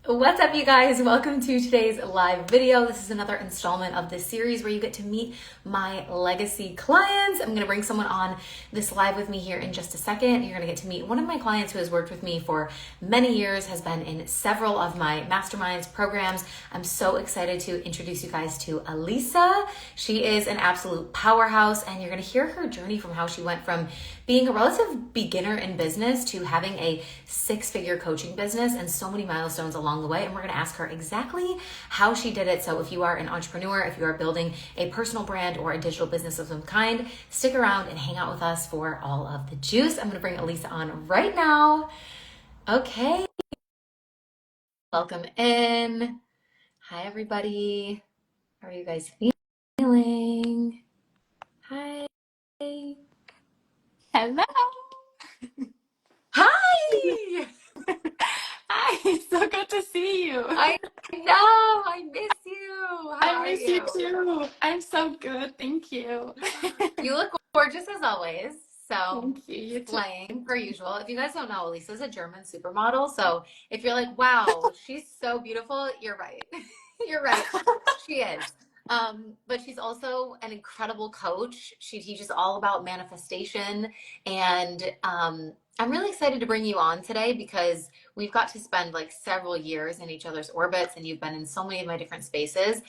What's up, you guys? Welcome to today's live video. This is another installment of this series where you get to meet my legacy clients. I'm going to bring someone on this live with me here in just a second. You're going to get to meet one of my clients who has worked with me for many years, has been in several of my masterminds programs. I'm so excited to introduce you guys to Alica. She is an absolute powerhouse, and you're going to hear her journey from how she went from being a relative beginner in business to having a six-figure coaching business and so many milestones along the way. And we're going to ask her exactly how she did it. So if you are an entrepreneur, if you are building a personal brand or a digital business of some kind, stick around and hang out with us for all of the juice. I'm going to bring Alica on right now. Okay. Welcome in. Hi, everybody. How are you guys feeling? Hi. Hello. Hi. Hi, so good to see you. I know. I miss you. How I are miss you you? too. I'm so good, thank you. You look gorgeous as always. So, Thank you, you too. slaying per usual. If you guys don't know, Elisa's a German supermodel. So, if you're like, wow, she's so beautiful, you're right. You're right. She is. But she's also an incredible coach. She teaches all about manifestation. And I'm really excited to bring you on today because we've got to spend like several years in each other's orbits, and you've been in so many of my different spaces.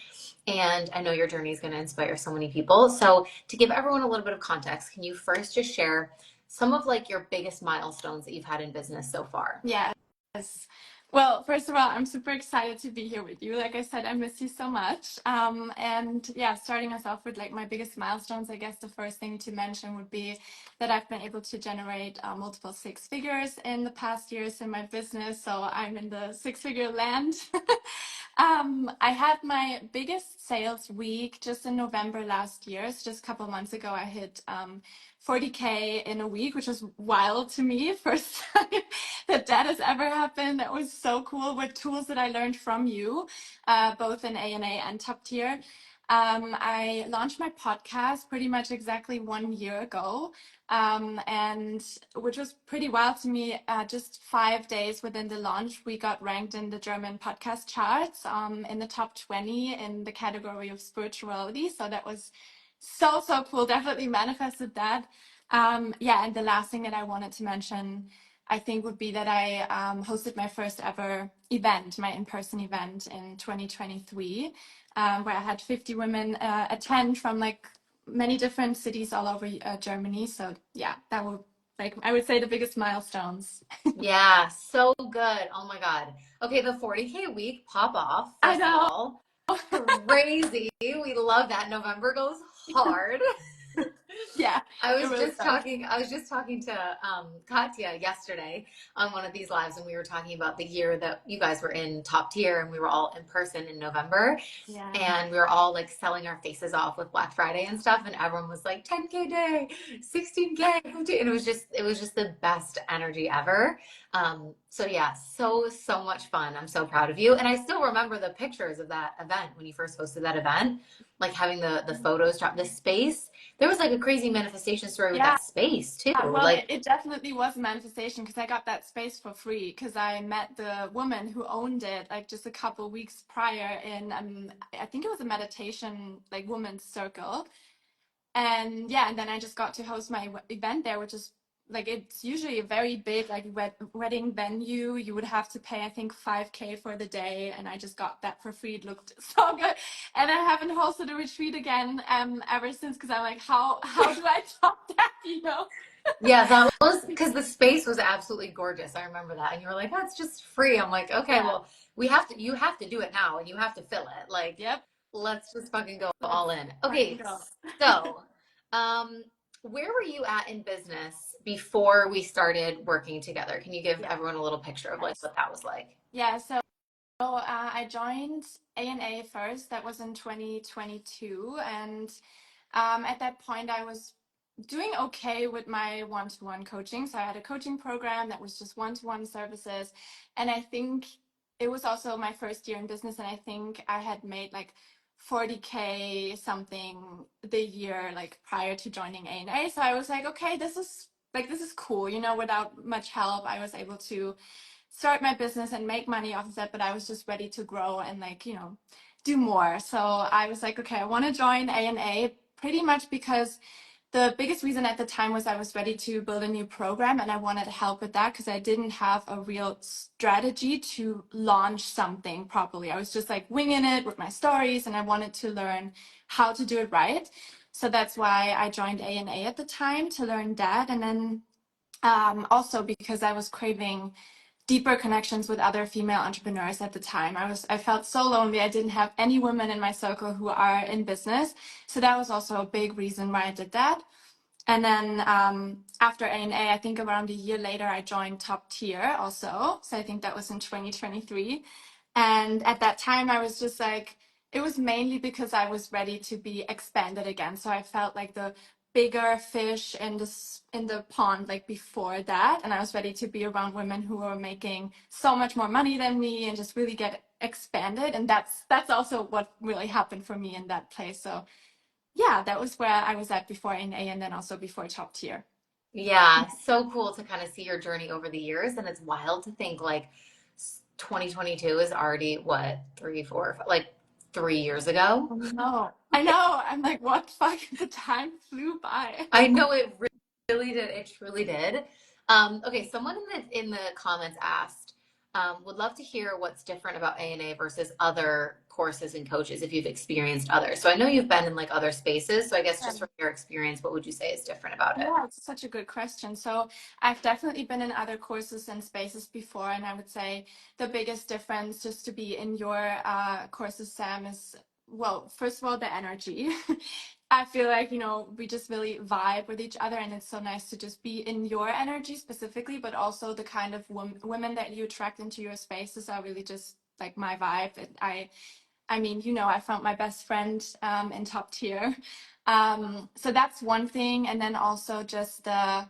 And I know your journey is going to inspire so many people. So, to give everyone a little bit of context, can you first just share some of like your biggest milestones that you've had in business so far? Yes. Well, first of all, I'm super excited to be here with you. Like I said, I miss you so much. And yeah, starting us off with like my biggest milestones, I guess the first thing to mention would be that I've been able to generate multiple six figures in the past years in my business. So I'm in the six-figure land. I had my biggest sales week just in November last year. So just a couple of months ago, I hit 40K in a week, which was wild to me. First time that has ever happened. That was so cool with tools that I learned from you, both in ANA and top tier. I launched my podcast pretty much exactly 1 year ago, and which was pretty wild to me. Just 5 days within the launch, we got ranked in the German podcast charts, in the top 20 in the category of spirituality. So that was so cool. Definitely manifested that. Yeah, and the last thing that I wanted to mention, I think, would be that I hosted my first ever event, my in-person event in 2023, where I had 50 women attend from like many different cities all over Germany. So yeah, that would, like, I would say, the biggest milestones. Yeah, so good. Oh my God. Okay, the 40K week pop off, I first of know. all. Crazy. We love that. November goes hard. Yeah, it really does. I was just talking to Katya yesterday on one of these lives, and we were talking about the year that you guys were in top tier, and we were all in person in November, Yeah. and we were all like selling our faces off with Black Friday and stuff, and everyone was like 10K day, 16K, 15, and it was just the best energy ever. So yeah, so much fun. I'm so proud of you, and I still remember the pictures of that event when you first hosted that event, like having the photos drop the space. There was like a crazy manifestation story with Yeah. that space too. Well, Like, it definitely was a manifestation because I got that space for free because I met the woman who owned it like just a couple weeks prior in I think it was a meditation like women's circle. And yeah, and then I just got to host my event there, which is like, it's usually a very big like wedding venue. You would have to pay, I think, 5K for the day, and I just got that for free. It looked so good, and I haven't hosted a retreat again ever since because I'm like, how do I top that? You know? yeah, that was because the space was absolutely gorgeous. I remember that. And you were like, oh, it's just free. I'm like, okay, Yeah. well, you have to do it now and you have to fill it. Like, Yep. let's just fucking go Let's all in. fucking Okay, go. so where were you at in business before we started working together? Can you give Yeah. everyone a little picture of like what that was like? Yeah. So I joined ANA first. That was in 2022, and at that point, I was doing okay with my one-to-one coaching. So I had a coaching program that was just one-to-one services, and I think it was also my first year in business, and I think I had made like 40K something the year like prior to joining ANA. So I was like, okay, this is cool. You know, without much help, I was able to start my business and make money off of it, but I was just ready to grow and like, do more. So I was like, okay, I want to join ANA pretty much because the biggest reason at the time was I was ready to build a new program and I wanted help with that because I didn't have a real strategy to launch something properly. I was just like winging it with my stories and I wanted to learn how to do it right. So that's why I joined ANA at the time to learn that. And then also because I was craving deeper connections with other female entrepreneurs at the time. I felt so lonely. I didn't have any women in my circle who are in business. So that was also a big reason why I did that. And then after ANA, I think around a year later, I joined Top Tier also. So I think that was in 2023. And at that time, I was just like, it was mainly because I was ready to be expanded again. So I felt like the bigger fish in the pond like before that, and I was ready to be around women who were making so much more money than me and just really get expanded. And that's also what really happened for me in that place. So yeah, that was where I was at before NA and then also before Top Tier. Yeah, so cool to kind of see your journey over the years. And it's wild to think like 2022 is already what, three, four, like 3 years ago. I know. I'm like, what the fuck? The time flew by. I know it really did. It truly did. Okay, someone in the comments asked, would love to hear what's different about ANA versus other courses and coaches if you've experienced others. So I know you've been in like other spaces. So I guess just from your experience, what would you say is different about it? Yeah, it's such a good question. So I've definitely been in other courses and spaces before, and I would say the biggest difference just to be in your courses, Sam, is, well, first of all, the energy. I feel like, we just really vibe with each other, and it's so nice to just be in your energy specifically, but also the kind of women that you attract into your spaces are really just like my vibe. I mean, I found my best friend in Top Tier. So that's one thing. And then also just the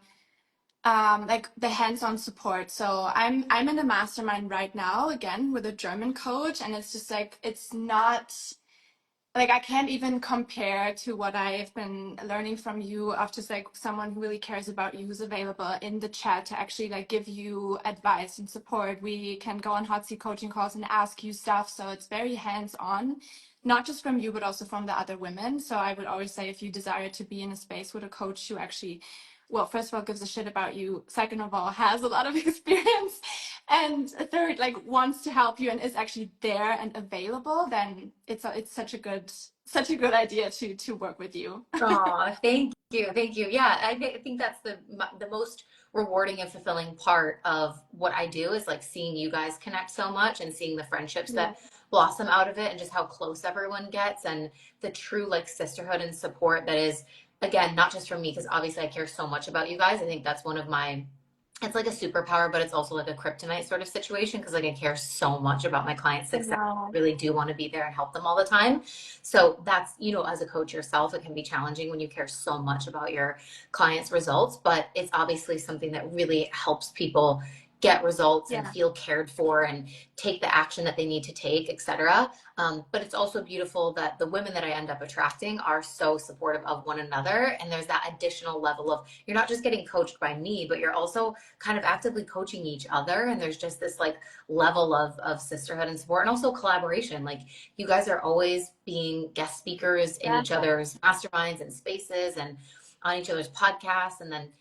like the hands-on support. So I'm in a mastermind right now, again, with a German coach, and it's just like it's not like I can't even compare to what I've been learning from you of just like someone who really cares about you, who's available in the chat to actually like give you advice and support. We can go on hot seat coaching calls and ask you stuff. So it's very hands-on, not just from you, but also from the other women. So I would always say if you desire to be in a space with a coach who actually, well, first of all, gives a shit about you. Second of all, has a lot of experience. And a third, like wants to help you and is actually there and available, then it's such a good idea to work with you. Oh, thank you. Thank you. Yeah, I think that's the most rewarding and fulfilling part of what I do is like seeing you guys connect so much and seeing the friendships Yeah. that blossom out of it and just how close everyone gets and the true like sisterhood and support that is again not just from me because obviously I care so much about you guys. I think that's one of my it's like a superpower, but it's also like a kryptonite sort of situation because like I care so much about my clients' I success. know. I really do want to be there and help them all the time. So that's, as a coach yourself, it can be challenging when you care so much about your clients' results, but it's obviously something that really helps people get results and Yeah. feel cared for and take the action that they need to take, etc. But it's also beautiful that the women that I end up attracting are so supportive of one another. And there's that additional level of you're not just getting coached by me, but you're also kind of actively coaching each other. And there's just this like level of sisterhood and support and also collaboration. Like you guys are always being guest speakers in Yeah. each other's masterminds and spaces and on each other's podcasts. And then,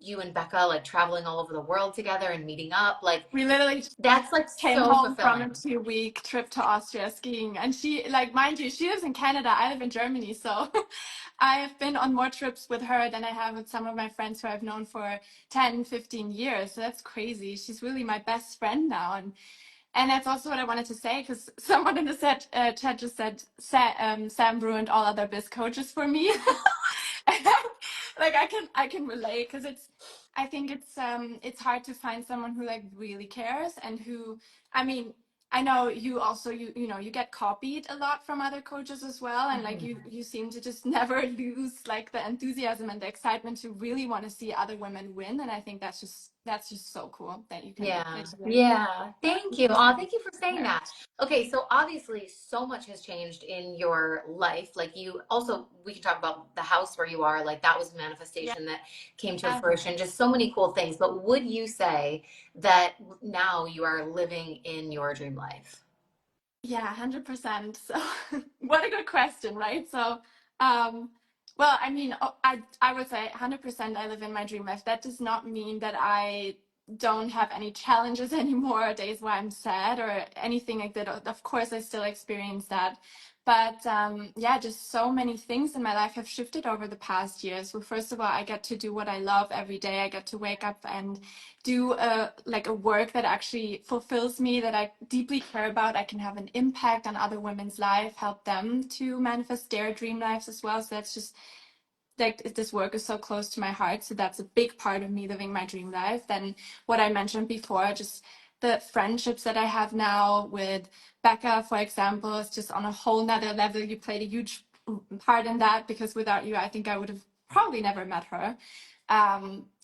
you and Becca like traveling all over the world together and meeting up. Like We literally that's like came so home from a fulfilling. 2-week trip to Austria skiing. And she, like, mind you, she lives in Canada. I live in Germany. So I have been on more trips with her than I have with some of my friends who I've known for 10, 15 years. So that's crazy. She's really my best friend now. And that's also what I wanted to say because someone in the chat just said Sam ruined all other biz coaches for me. Like I can relate because I think it's hard to find someone who like really cares and who, I mean, I know you also you get copied a lot from other coaches as well, and like you seem to just never lose like the enthusiasm and the excitement to really want to see other women win, and I think that's just that's just so cool that you can Yeah, that you like yeah. Thank you. Oh, thank you for saying her. that. Okay, so obviously so much has changed in your life. Like you also, we can talk about the house where you are, like that was a Yeah. manifestation that came to fruition, just so many cool things. But would you say that now you are living in your dream life? Yeah, 100%. So, what a good question, right? So, um, well, I mean, I would say 100% I live in my dream life. That does not mean that I don't have any challenges anymore, days where I'm sad or anything like that. Of course, I still experience that. But yeah, just so many things in my life have shifted over the past years. Well, first of all, I get to do what I love every day. I get to wake up and do a work that actually fulfills me, that I deeply care about. I can have an impact on other women's life, help them to manifest their dream lives as well. So that's just like this work is so close to my heart. So that's a big part of me living my dream life. Then what I mentioned before, just the friendships that I have now with Becca, for example, is just on a whole nother level. You played a huge part in that because without you, I think I would have probably never met her.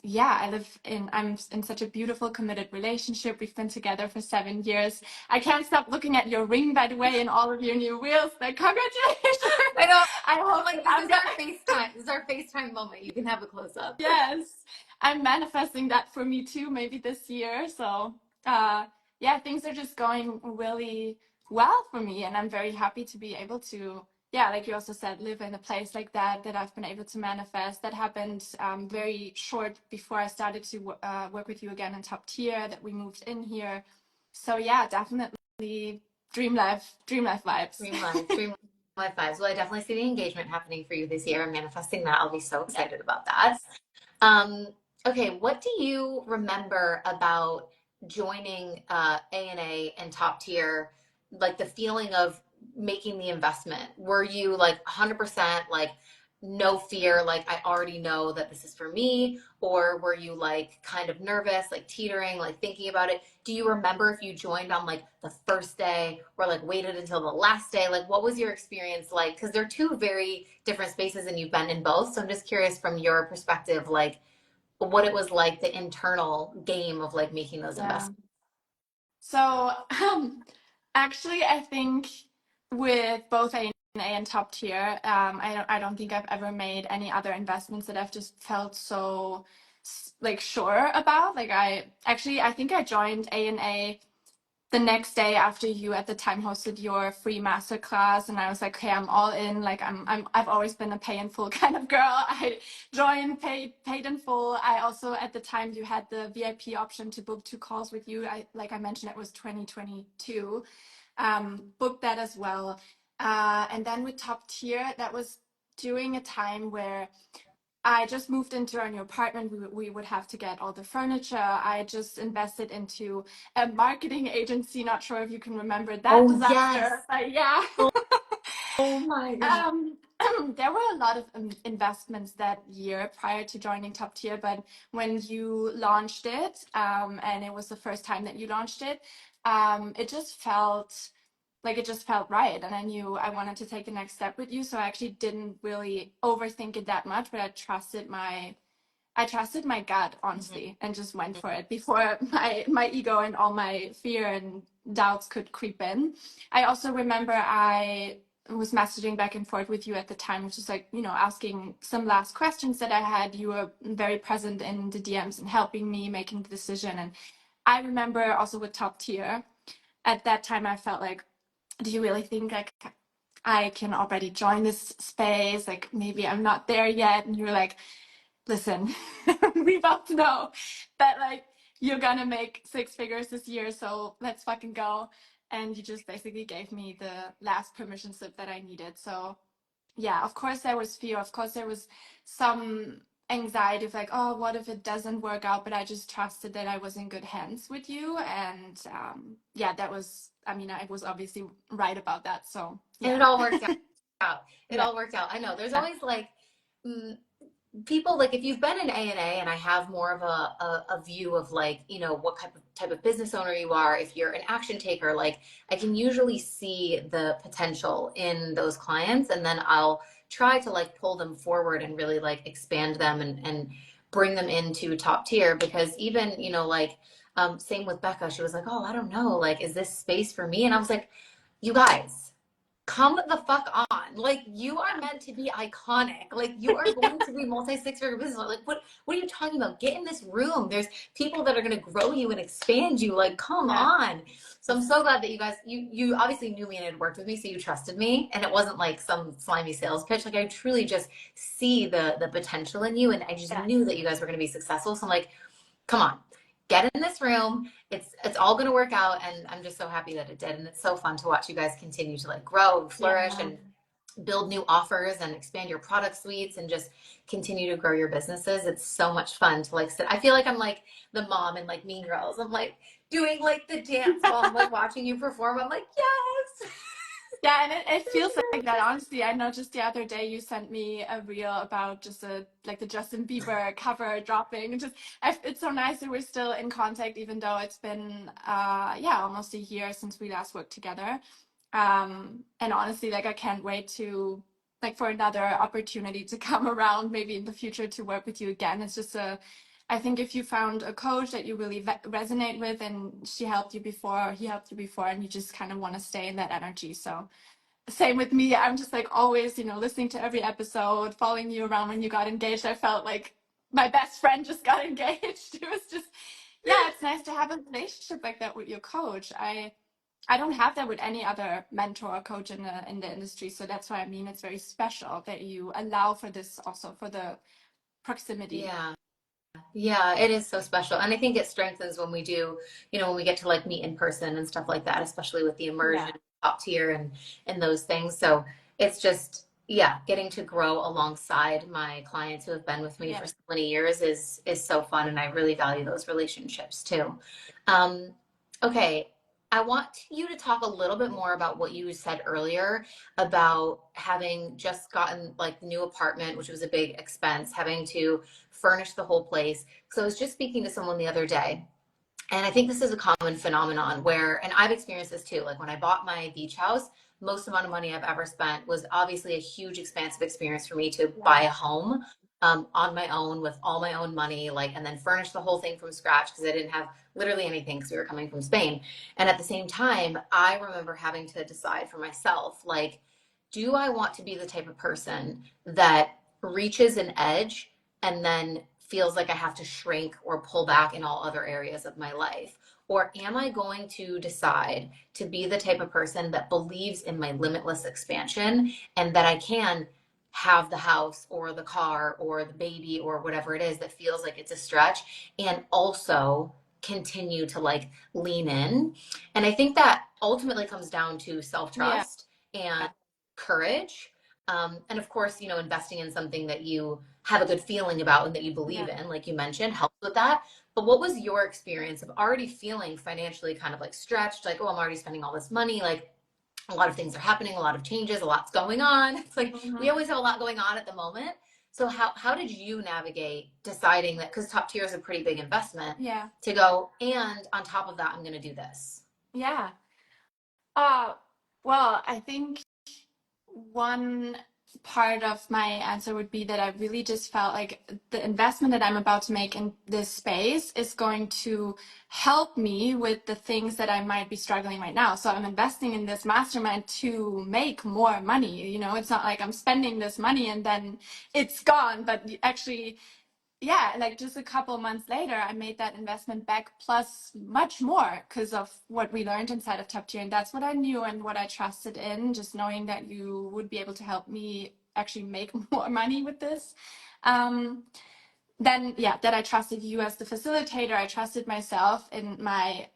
Yeah, I'm in such a beautiful, committed relationship. We've been together for 7 years. I can't stop looking at your ring, by the way, and all of your new wheels. Like, congratulations. I know. I I'm hope like, this I'm is our FaceTime. This is our FaceTime moment. You can have a close up. yes, I'm manifesting that for me too, maybe this year. So, uh, yeah, things are just going really well for me, and I'm very happy to be able to, yeah, like you also said, live in a place like that that I've been able to manifest. That happened very short before I started to work with you again in top tier. That we moved in here. So yeah, definitely dream life vibes. Dream life vibes. Well, I definitely see the engagement happening for you this year. I'm manifesting that. I'll be so Yeah. excited about that. Um, okay, what do you remember about joining A&A and top tier, like the feeling of making the investment? Were you like 100% like no fear, like I already know that this is for me? Or were you like kind of nervous, like teetering, like thinking about it? Do you remember if you joined on like the first day or like waited until the last day? Like what was your experience like? Because they're two very different spaces and you've been in both. So I'm just curious from your perspective, like what it was like the internal game of like making those Yeah. investments. So, actually, I think with both A and top tier, I don't think I've ever made any other investments that I've just felt so like sure about. Like I think I joined A the next day after you at the time hosted your free masterclass, and I was like, okay, I'm all in. Like I've always been a pay in full kind of girl. I joined, paid in full. I also at the time you had the VIP option to book 2 calls with you. Like I mentioned, it was 2022. Booked that as well. And then with top tier, that was during a time where I just moved into our new apartment. We would have to get all the furniture. I just invested into a marketing agency. Not sure if you can remember that Oh yes. disaster, but yeah. Oh, oh my God. um, there were a lot of investments that year prior to joining Top Tier, but when you launched it, and it was the first time that you launched it, it just felt right, and I knew I wanted to take the next step with you. So I actually didn't really overthink it that much, but I trusted my gut, Mhm. honestly, and just went for it before my ego and all my fear and doubts could creep in. I also remember I was messaging back and forth with you at the time, which is like, asking some last questions that I had. You were very present in the DMs and helping me making the decision. And I remember also with top tier, at that time I felt like, do you really think like I can already join this space? Like maybe I'm not there yet. And you're like, listen, we both know that like you're gonna make 6 figures this year, so let's fucking go. And you just basically gave me the last permission slip that I needed. So yeah, of course there was fear. Of course there was some anxiety of like, oh, what if it doesn't work out? But I just trusted that I was in good hands with you. And yeah, I was obviously right about that. So And yeah. it all worked out. It Yeah. all worked out. I know there's always like mm, people like if you've been in A&A and I have more of a view of like, what type of business owner you are, if you're an action taker, like I can usually see the potential in those clients and then I'll try to like pull them forward and really like expand them and bring them into top tier. Because even, like, same with Becca, she was like, oh, I don't know, like, is this space for me? And I was like, you guys, come the fuck on. Like, you are meant to be iconic. Like, you are going to be multi-six-figure business. Like, what are you talking about? Get in this room. There's people that are going to grow you and expand you. Like, come Yeah. on. So I'm so glad that you guys, you obviously knew me and had worked with me, so you trusted me. And it wasn't like some slimy sales pitch. Like, I truly just see the potential in you, and I just Yeah. knew that you guys were going to be successful. So I'm like, come on, get in this room. It's all going to work out, and I'm just so happy that it did. And it's so fun to watch you guys continue to like grow and flourish Yeah. and build new offers and expand your product suites and just continue to grow your businesses. It's so much fun to like sit. I feel like I'm like the mom in like Mean Girls. I'm like doing like the dance while I'm like watching you perform. I'm like, yes. Yeah, and it feels like that. Honestly, I know just the other day you sent me a reel about just like the Justin Bieber cover dropping. And just it's so nice that we're still in contact, even though it's been yeah, almost a year since we last worked together. And honestly, like I can't wait to like for another opportunity to come around, maybe in the future to work with you again. It's just I think if you found a coach that you really resonate with and she helped you before, or he helped you before, and you just kind of want to stay in that energy. So same with me. I'm just like always, listening to every episode, following you around when you got engaged. I felt like my best friend just got engaged. It was just, yeah, it's nice to have a relationship like that with your coach. I don't have that with any other mentor or coach in the industry. So that's why I mean it's very special that you allow for this also for the proximity. Yeah. Yeah, it is so special. And I think it strengthens when we do, when we get to like meet in person and stuff like that, especially with the immersion, Yeah. top tier and those things. So it's just, yeah, getting to grow alongside my clients who have been with me Yeah. for so many years is so fun. And I really value those relationships too. Um, okay. I want you to talk a little bit more about what you said earlier about having just gotten like the new apartment, which was a big expense, having to furnish the whole place. So I was just speaking to someone the other day, and I think this is a common phenomenon where, and I've experienced this too, like when I bought my beach house, most amount of money I've ever spent was obviously a huge expansive experience for me to buy Yeah. a home on my own with all my own money, like, and then furnish the whole thing from scratch because I didn't have literally anything because we were coming from Spain. And at the same time, I remember having to decide for myself, like, do I want to be the type of person that reaches an edge and then feels like I have to shrink or pull back in all other areas of my life? Or am I going to decide to be the type of person that believes in my limitless expansion and that I can have the house or the car or the baby or whatever it is that feels like it's a stretch and also continue to like lean in? And I think that ultimately comes down to Yeah. self-trust and courage. And of course, investing in something that you have a good feeling about and that you believe Yeah. in, like you mentioned, helps with that. But what was your experience of already feeling financially kind of like stretched, like, oh, I'm already spending all this money, like a lot of things are happening, a lot of changes, a lot's going on. It's like we Mhm. always have a lot going on at the moment. So how did you navigate deciding that, because top tier is a pretty big investment, Yeah. to go, and on top of that, I'm going to do this? Yeah. Uh, well, I think one part of my answer would be that I really just felt like the investment that I'm about to make in this space is going to help me with the things that I might be struggling right now. So I'm investing in this mastermind to make more money. It's not like I'm spending this money and then it's gone, but actually yeah, like just a couple of months later, I made that investment back plus much more because of what we learned inside of Top Tier. And that's what I knew and what I trusted in, just knowing that you would be able to help me actually make more money with this. Um, then, yeah, that I trusted you as the facilitator. I trusted myself in my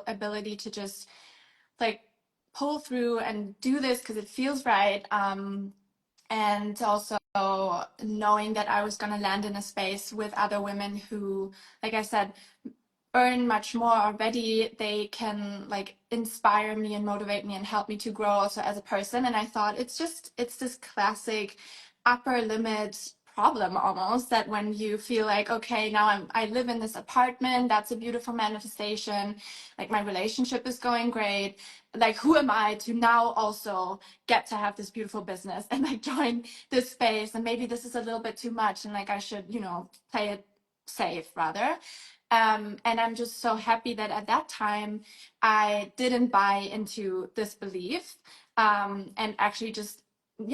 ability to just like pull through and do this because it feels right. And also knowing that I was going to land in a space with other women who, like I said, earn much more already. They can like inspire me and motivate me and help me to grow also as a person. And I thought it's this classic upper limit problem almost, that when you feel like, okay, now I live in this apartment, that's a beautiful manifestation, like my relationship is going great, like who am I to now also get to have this beautiful business and like join this space, and maybe this is a little bit too much, and like I should, you know, play it safe rather. And I'm just so happy that at that time I didn't buy into this belief, and actually just,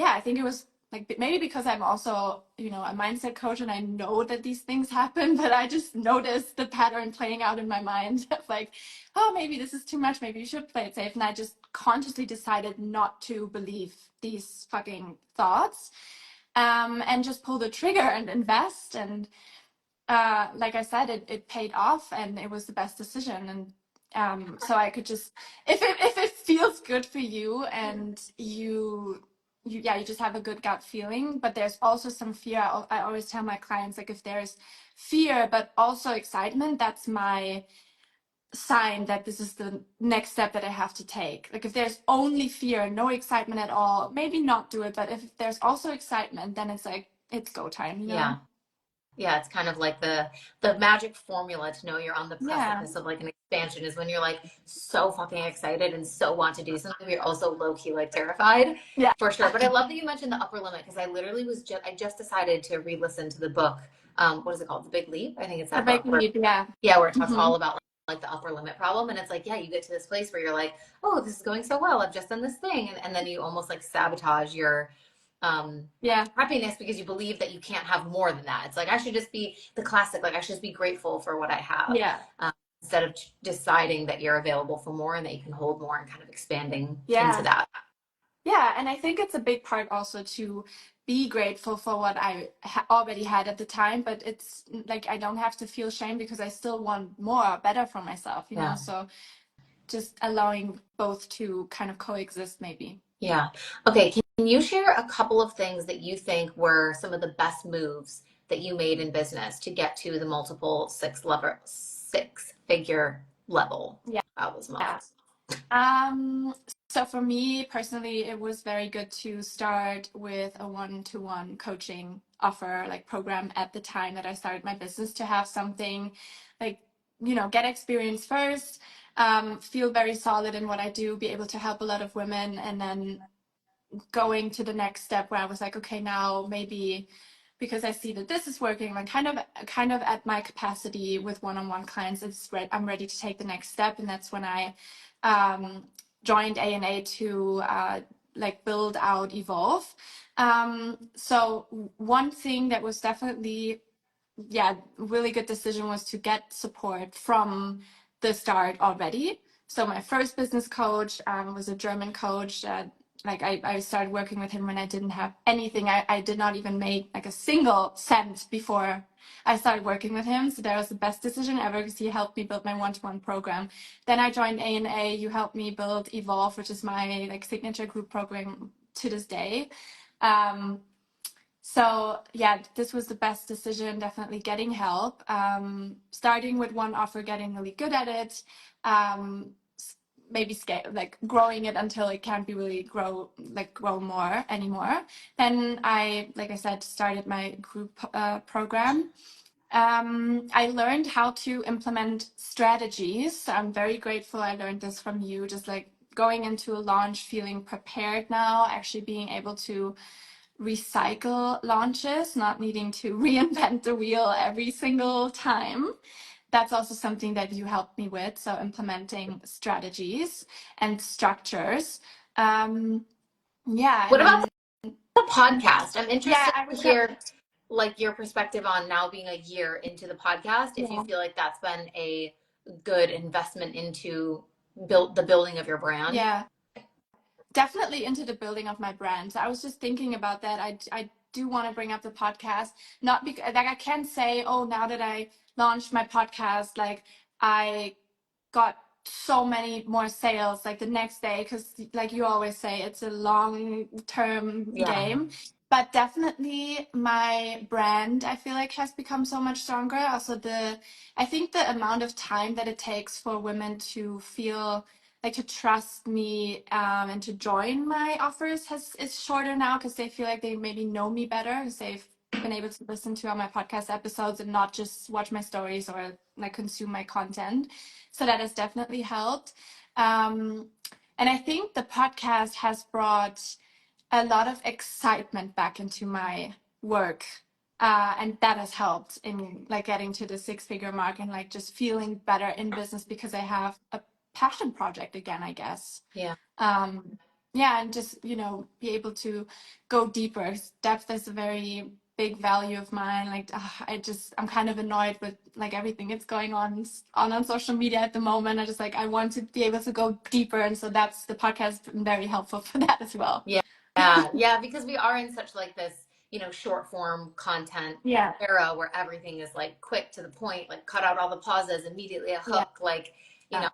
yeah, I think it was like maybe because I'm also, you know, a mindset coach and I know that these things happen, but I just noticed the pattern playing out in my mind of like, oh, maybe this is too much, maybe you should play it safe. And I just consciously decided not to believe these fucking thoughts, and just pull the trigger and invest. And like I said, it paid off and it was the best decision. And so I could just, if it feels good for you and you just have a good gut feeling, but there's also some fear. I always tell my clients, like, if there's fear but also excitement, that's my sign that this is the next step that I have to take. Like if there's only fear, no excitement at all, maybe not do it. But if there's also excitement, then it's like it's go time, you know? Yeah. Yeah, it's kind of like the magic formula to know you're on the Yeah. precipice of like an expansion is when you're like so fucking excited and so want to do something, but you're also low key like terrified. Yeah. For sure. But I love that you mentioned the upper limit because I literally I just decided to re-listen to the book. What is it called? The Big Leap. I think it's The that big book where leap, yeah. yeah, where it talks Hmm. all about like the upper limit problem. And it's like, yeah, you get to this place where you're like, oh, this is going so well. I've just done this thing. And then you almost like sabotage your Yeah. happiness because you believe that you can't have more than that. It's like, I should just be the classic, like, I should just be grateful for what I have. Yeah. Instead of deciding that you're available for more and that you can hold more and kind of expanding into Yeah. that. Yeah. And I think it's a big part also to be grateful for what I already had at the time, but it's like I don't have to feel shame because I still want more, better for myself, you know? Yeah. So just allowing both to kind of coexist, maybe. Yeah. Okay. Can you share a couple of things that you think were some of the best moves that you made in business to get to the multiple six figure level? Yeah. That was Yeah. moments. So for me personally, it was very good to start with a one-to-one coaching offer, like program at the time that I started my business, to have something like, you know, get experience first, feel very solid in what I do, be able to help a lot of women, and then going to the next step where I was like, okay, now maybe because I see that this is working, like kind of at my capacity with one-on-one clients, I'm ready to take the next step. And that's when I um, joined ANA to like build out Evolve. So one thing that was definitely, yeah, really good decision was to get support from the start already. So my first business coach was a German coach. Like I started working with him when I didn't have anything. I did not even make like a single cent before I started working with him. So that was the best decision ever because he helped me build my one-to-one program. Then I joined ANA. You helped me build Evolve, which is my like signature group program to this day. So yeah, this was the best decision, definitely getting help. Starting with one offer, getting really good at it, um, maybe scale, like growing it until it can't be really grow more anymore. Then like I said, started my group program. I learned how to implement strategies. So I'm very grateful I learned this from you, just like going into a launch, feeling prepared now, actually being able to recycle launches, not needing to reinvent the wheel every single time. That's also something that you helped me with. So implementing strategies and structures. Yeah, What and about then the podcast? I'm yeah, interested I to would tell. hear like your perspective on now being a year into the podcast, if you Yeah, feel like that's been a good investment into the building of your brand. yeah, definitely into the building of my brand. So I was just thinking about that. I do want to bring up the podcast, not because like I can't say, oh, now that I launched my podcast, like I got so many more sales like the next day, because like you always say, it's a long term Yeah. game. But definitely my brand, I feel like, has become so much stronger. Also I think the amount of time that it takes for women to feel like to trust me, and to join my offers is shorter now, because they feel like they maybe know me better, because they've been able to listen to all my podcast episodes and not just watch my stories or like consume my content. So that has definitely helped. Um, and I think the podcast has brought a lot of excitement back into my work. And that has helped in like getting to the six-figure mark and like just feeling better in business because I have a passion project again, I guess. Yeah. um yeah, and just be able to go deeper. Depth is a very big value of mine. Like I'm kind of annoyed with like everything that's going on social media at the moment. I want to be able to go deeper, and so that's the podcast been very helpful for that as well. Yeah. Yeah. Yeah. Because we are in such like this, short form content Yeah, era where everything is like quick to the point, like cut out all the pauses, immediately a yeah, hook, like, you know, yeah,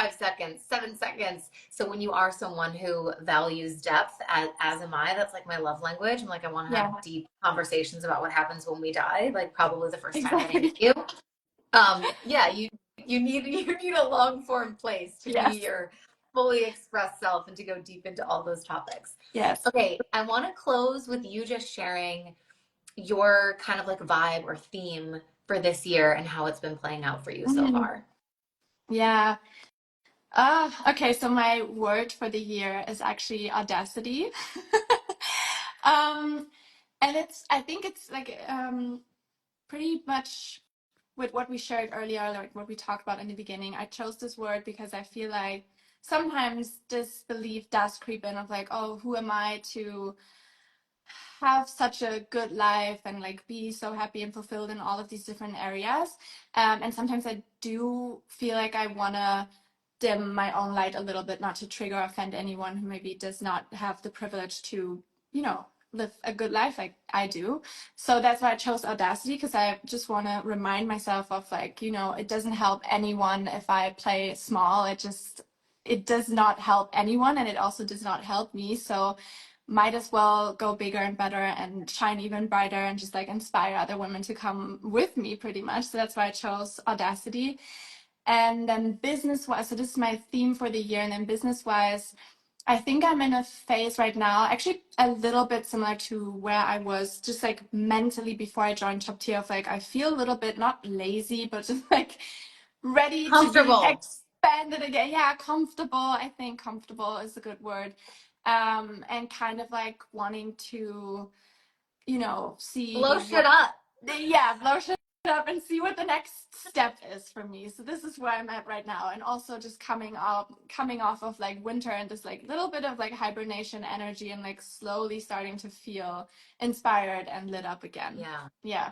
5 seconds, 7 seconds. So when you are someone who values depth, as am I, that's like my love language. I'm like, I want to have yeah. deep conversations about what happens when we die, like probably the first time that I meet Exactly. you. Yeah, you need a long form place to be Yes, your fully expressed self and to go deep into all those topics. yes. Okay, I want to close with you just sharing your kind of like vibe or theme for this year and how it's been playing out for you so Mhm. far. Yeah. Okay, so my word for the year is actually audacity. um and I think it's like pretty much with what we shared earlier, like what we talked about in the beginning. I chose this word because I feel like sometimes this belief does creep in of like, oh, who am I to have such a good life and like be so happy and fulfilled in all of these different areas. And sometimes I do feel like I want to dim my own light a little bit, not to trigger or offend anyone who maybe does not have the privilege to, live a good life like I do. So that's why I chose audacity, because I just want to remind myself of like, it doesn't help anyone if I play small. It does not help anyone, and it also does not help me. So might as well go bigger and better and shine even brighter and just like inspire other women to come with me pretty much. So that's why I chose audacity. And then business wise, so this is my theme for the year. And then business wise, I think I'm in a phase right now, actually a little bit similar to where I was just like mentally before I joined Top Tier, of like I feel a little bit not lazy, but just like ready to be Comfortable. expanded again. Yeah, comfortable. I think comfortable is a good word. And kind of like wanting to, Blow see shit what, up. yeah, blow shit up and see what the next step is for me. So this is where I'm at right now. And also just coming off of like winter and this like little bit of like hibernation energy and like slowly starting to feel inspired and lit up again. Yeah. Yeah.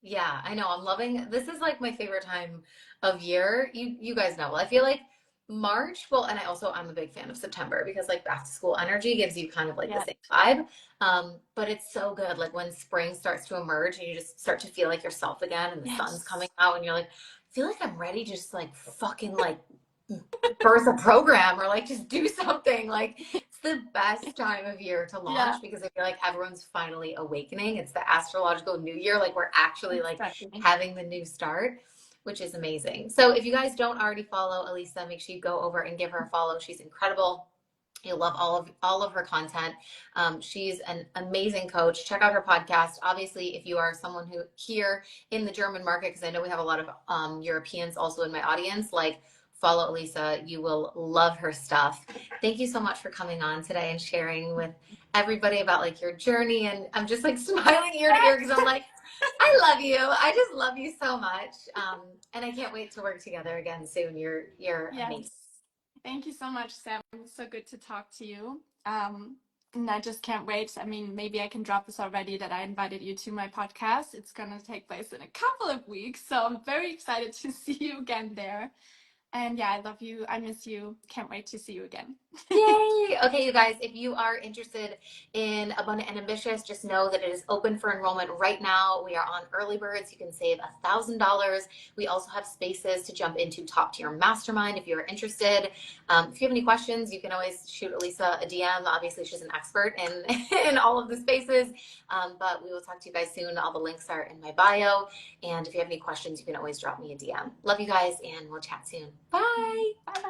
Yeah, I know. I'm loving this is like my favorite time of year. You guys know. Well, I feel like March, well, and I'm a big fan of September because like back to school energy gives you kind of like the Yeah. same vibe. But it's so good like when spring starts to emerge and you just start to feel like yourself again and the sun's coming Yes. out and you're like, I feel like I'm ready to just like fucking like birth a program or like just do something. Like it's the best time of year to Yeah. launch because I feel like everyone's finally awakening. It's the astrological new year. Like we're actually like Exactly. having the new start, which is amazing. So if you guys don't already follow Alica, make sure you go over and give her a follow. She's incredible. You'll love all of her content. She's an amazing coach. Check out her podcast. Obviously, if you are someone who here in the German market, because I know we have a lot of Europeans also in my audience, like follow Alica. You will love her stuff. Thank you so much for coming on today and sharing with everybody about like your journey. And I'm just like smiling ear to ear because I'm like, I love you. I just love you so much. And I can't wait to work together again soon. You're amazing. Yes. Thank you so much, Sam. It's so good to talk to you. And I just can't wait. I mean, maybe I can drop this already that I invited you to my podcast. It's going to take place in a couple of weeks. So I'm very excited to see you again there. And yeah, I love you. I miss you. Can't wait to see you again. Yay! Okay, you guys, if you are interested in Abundant and Ambitious, just know that it is open for enrollment right now. We are on early birds. You can save $1,000. We also have spaces to jump into Top Tier Mastermind if you're interested. If you have any questions, you can always shoot Alica a DM. Obviously, she's an expert in, in all of the spaces. But we will talk to you guys soon. All the links are in my bio. And if you have any questions, you can always drop me a DM. Love you guys, and we'll chat soon. Bye! Bye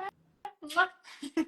bye.